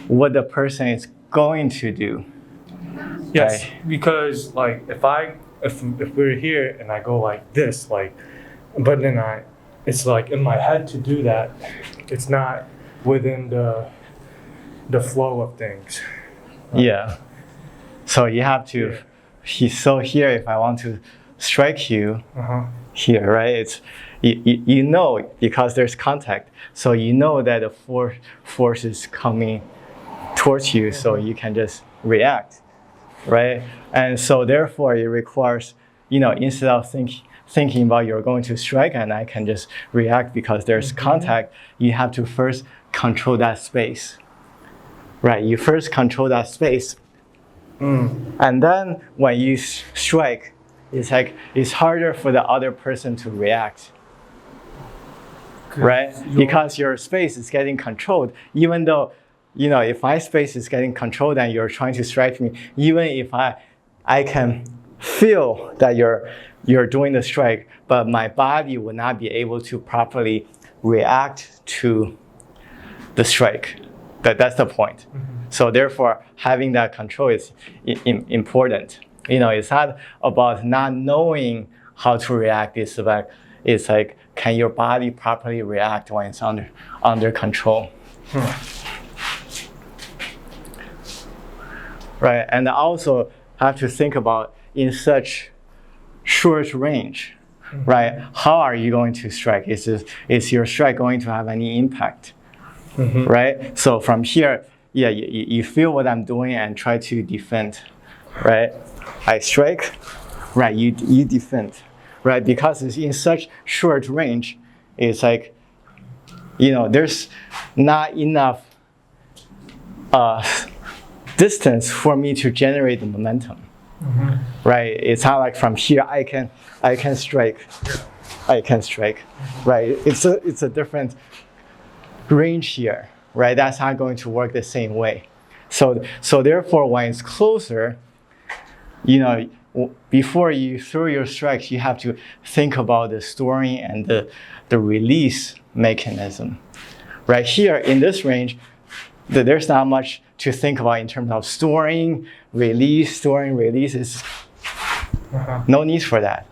what the person is going to do. Yes, Right. because like if we're here and I go like this, like, but then it's like in my head to do that. It's not within the flow of things. Yeah. So you have to. So here, if I want to strike you here, right? It's you know, because there's contact, so you know that the force is coming towards you, so you can just react, right? And so therefore, it requires, instead of thinking about you're going to strike and I can just react because there's contact, you have to first control that space, right? You first control that space. And then when you strike, it's harder for the other person to react, right? Because your space is getting controlled. Even though, if my space is getting controlled and you're trying to strike me, even if I can feel that you're doing the strike, but my body will not be able to properly react to the strike. That's the point. So therefore, having that control is important. It's not about not knowing how to react. It's like, can your body properly react when it's under control? Right, and also have to think about in such short range, right? How are you going to strike? Is your strike going to have any impact? Right? So from here, you feel what I'm doing and try to defend, right? I strike, right? You defend, right? Because it's in such short range, it's like, there's not enough distance for me to generate the momentum, right? It's not like from here I can strike, right? It's a different range here, right? That's not going to work the same way. So therefore, when it's closer, before you throw your strikes, you have to think about the storing and the release mechanism. Right here in this range, there's not much to think about in terms of storing, release. Is no need for that,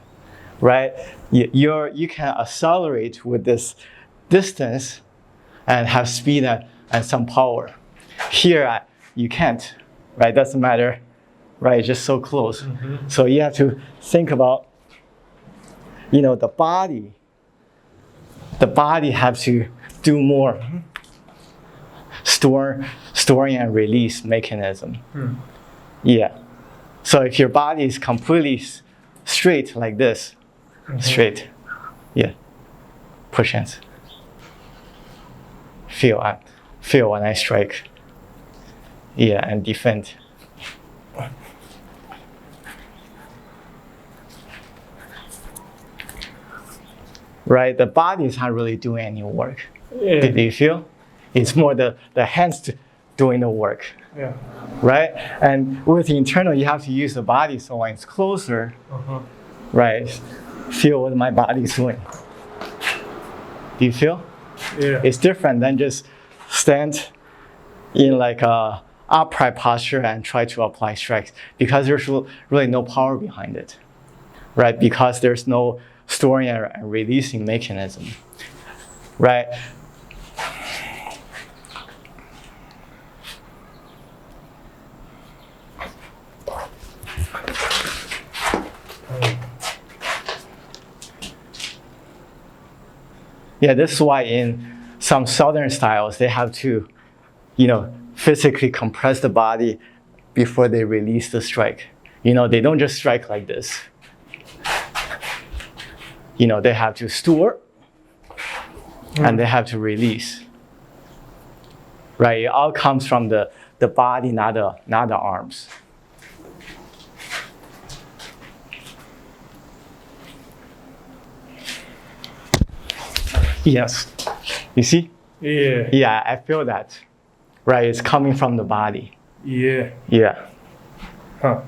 right? You can accelerate with this distance and have speed and some power. Here, you can't, right? Doesn't matter, right? It's just so close. So you have to think about, the body. The body has to do more storing and release mechanism. Yeah. So if your body is completely straight like this, straight, push hands. Feel when I strike. And defend. Right, the body is not really doing any work. Do you feel? It's more the hands doing the work. Right, and with the internal, you have to use the body. So when it's closer, right, feel what my body is doing. Do you feel? It's different than just stand in like a upright posture and try to apply strikes, because there's really no power behind it, right? Because there's no storing and releasing mechanism, right? This is why in some Southern styles, they have to, physically compress the body before they release the strike. They don't just strike like this. They have to store and they have to release. Right? It all comes from the body, not the arms. Yes. You see? Yeah, I feel that. Right, it's coming from the body. Yeah. Huh.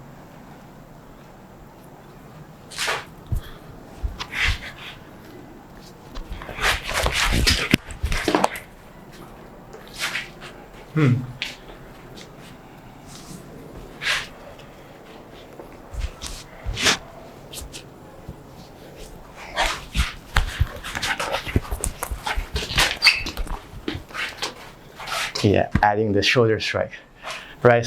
Yeah, adding the shoulder strike.